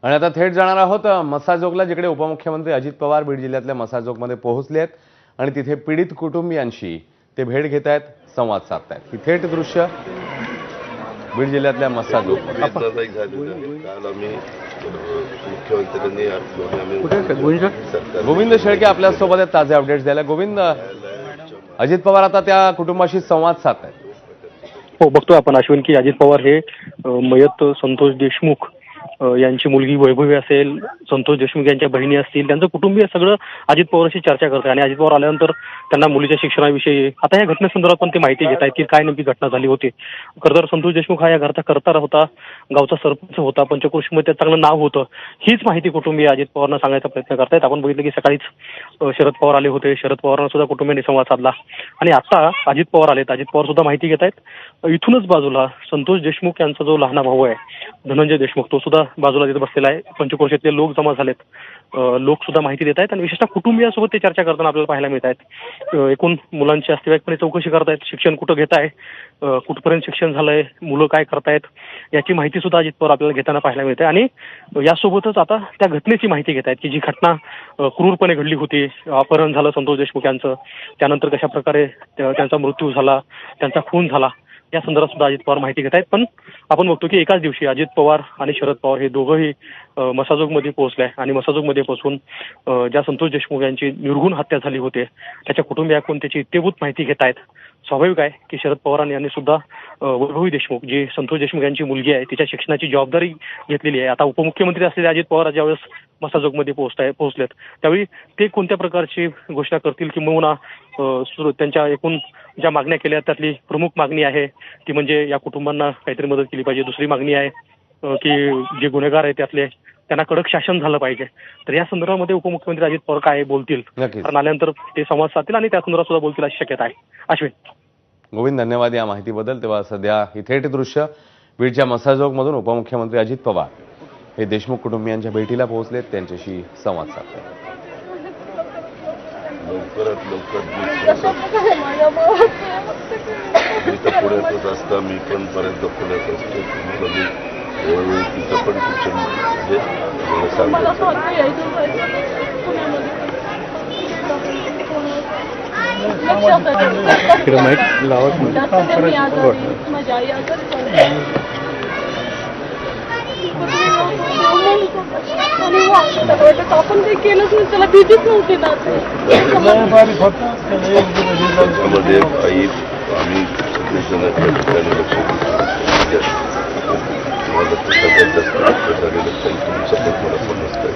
आणि आता थेट जाणार आहोत मसाजोगला, जिकडे उपमुख्यमंत्री अजित पवार बीड जिल्ह्यातल्या मसाजोगमध्ये पोहोचले आहेत आणि तिथे पीडित कुटुंबियांशी ते भेट घेत आहेत, संवाद साधतायत। ही थेट दृश्य बीड जिल्ह्यातल्या मसाजोग। गोविंद शेळके आपल्यासोबत आहेत ताजे अपडेट्स द्यायला। गोविंद, अजित पवार आता त्या कुटुंबाशी संवाद साधतायत। हो, बघतोय आपण अश्विन की अजित पवार हे मयत संतोष देशमुख यांची मुलगी वैभवी असेल, संतोष देशमुख यांच्या बहिणी असतील, त्यांचं कुटुंबीय सगळं अजित पवारांशी चर्चा करतात आणि अजित पवार आल्यानंतर त्यांना मुलीच्या शिक्षणाविषयी आता या घटनेसंदर्भात पण ते माहिती घेत आहेत की काय नेमकी घटना झाली होती। खरं तर संतोष देशमुख हा या घरचा कर्ता होता, गावचा सरपंच होता, पंचक्रोशीमध्ये चांगलं नाव होतं। हीच माहिती कुटुंबीय अजित पवारांना सांगायचा प्रयत्न करतायत। आपण बघितलं की सकाळीच शरद पवार आले होते, शरद पवारांना सुद्धा कुटुंबियांनी संवाद साधला आणि आता अजित पवार आलेत, अजित पवार सुद्धा माहिती घेत आहेत। इथूनच बाजूला संतोष देशमुख यांचा जो लहाना भाऊ आहे धनंजय देशमुख, तो सुद्धा बाजूला तिथे बसलेला आहे। पंचक्रोशीतले लोक जमा झालेत, लोक सुद्धा माहिती देत आहेत आणि विशेषतः कुटुंबियांसोबत ते चर्चा करताना आपल्याला पाहायला मिळत आहेत। एकूण मुलांची अस्तित्वपणे चौकशी करतायत, शिक्षण कुठं घेत आहे, कुठपर्यंत शिक्षण झालंय, मुलं काय करतायत याची माहिती सुद्धा अजित पवार आपल्याला घेताना पाहायला मिळते आणि यासोबतच आता त्या घटनेची माहिती घेत आहेत की जी घटना क्रूरपणे घडली होती, अपहरण झालं संतोष देशमुख यांचं, त्यानंतर कशा प्रकारे त्यांचा मृत्यू झाला, त्यांचा खून झाला, या संदर्भात सुद्धा अजित पवार माहिती घेत आहेत। पण आपण बघतो की एकाच दिवशी अजित पवार आणि शरद पवार हे दोघंही मसाजोगमध्ये पोहोचले आणि मसाजोगमध्ये पोहोचून ज्या संतोष देशमुख यांची निर्घृण हत्या झाली होती त्याच्या कुटुंबियाकडून त्याची इत्यंभूत माहिती घेत आहेत। स्वाभाविक आहे की शरद पवारांनी यांनी सुद्धा वैभवी देशमुख, जी संतोष देशमुख यांची मुलगी आहे, तिच्या शिक्षणाची जबाबदारी घेतलेली आहे। आता उपमुख्यमंत्री असलेले अजित पवार ज्यावेळेस मसाजोगमध्ये पोहोचलेत त्यावेळी ते कोणत्या प्रकारची घोषणा करतील किंवा त्यांच्या एकूण ज्या मागण्या केल्या त्यातली प्रमुख मागणी आहे ती म्हणजे या कुटुंबांना काहीतरी मदत केली पाहिजे। दुसरी मागणी आहे की जे गुन्हेगार आहेत त्यातले त्यांना कडक शासन झालं पाहिजे। तर या संदर्भामध्ये उपमुख्यमंत्री अजित पवार काय बोलतील, कारण आल्यानंतर ते संवाद साधतील आणि त्या संदर्भात सुद्धा बोलतील अशी शक्यता आहे। अश्विन। गोविंद, धन्यवाद या माहितीबद्दल। तेव्हा सध्या ही थेट दृश्य बीडच्या मसाजोगमधून उपमुख्यमंत्री अजित पवार हे देशमुख कुटुंबियांच्या भेटीला पोहोचलेत, त्यांच्याशी संवाद साधतात। लवकरात लवकर मी तर पुण्यातच असता, मी पण पर्यंत पुण्यात असतो। तुम्हाला मी वेळोवेळी तिथं पण शिक्षण म्हणजे मला सांगायचं आपण काही केलंच नाही, त्याला भीतीच नव्हती ना। त्याच्यामध्ये आई आम्ही सगळेजण त्या ठिकाणी लक्ष देतो, तुम्हाला सगळ्यात जास्त प्रकारे लक्ष तुमचं पण मला समजतंय,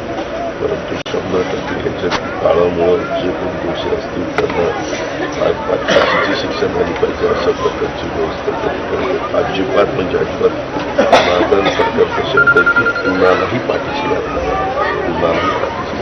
परंतु 100% ह्याच्या काळामुळं जे कोण दोषी असतील त्यांना फाशीची शिक्षा झाली पाहिजे अशा प्रकारची व्यवस्था त्यांनी अजिबात म्हणजे अजिबात माझा सरकारचा शब्द आहे की कुणालाही पाठीशी लागणार, कुणालाही पाठीशी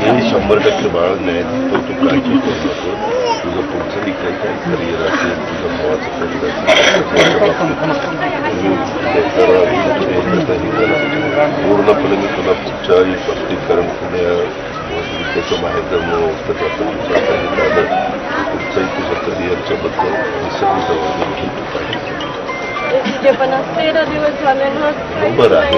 हे 100% बाळ न्याय देतो, तू काळजी करू नको। तुझं पुढचं काही करिअर असेल, तुझं भावाचं करिअर असेल, पूर्णपणे मी तुला पुढच्याही स्पष्टीकरण त्याचं बाहेर जाणं पुढचंही तुझं करिअरच्या बद्दल ही सगळी जबाबदारी पण 13 दिवस झाले बरोबर आहे।